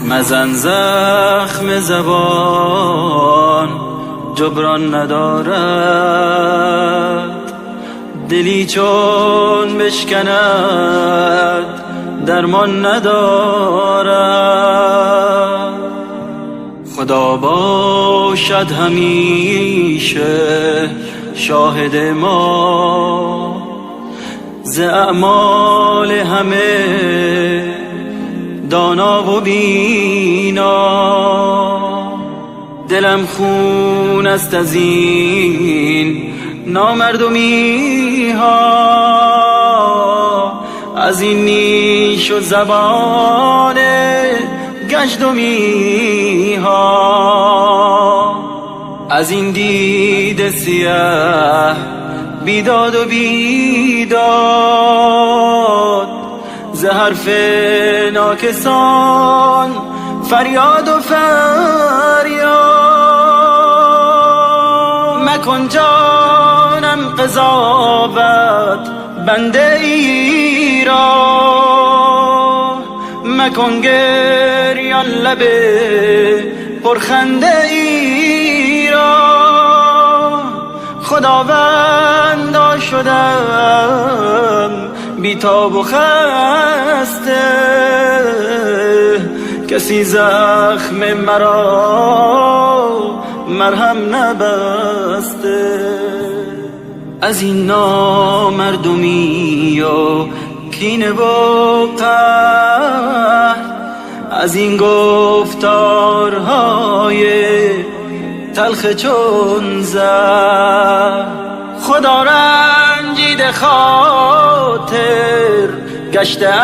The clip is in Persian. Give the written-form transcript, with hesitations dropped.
مزن زخم زبان جبران ندارد، دلی چون بشکند درمان ندارد. خدا باشد همیشه شاهد ما، ز اعمال همه دانا و بینا. دلم خون است از این نامردمی ها، از این نیش و زبان گشتمی ها، از این دید سیاه بیداد و بیداد، ز حرف ناکسان فریاد و فریاد. مکن جانم قضاوت بنده ای را، مکن گریان لب پرخنده ای را. خداوندا شدم بیتاب و خسته، کسی زخم مرا مرهم نبسته. از این نامردمی و کینه و قهر، از این گفتارهای تلخ چون زهر، خدا رنجیده خاطر گشته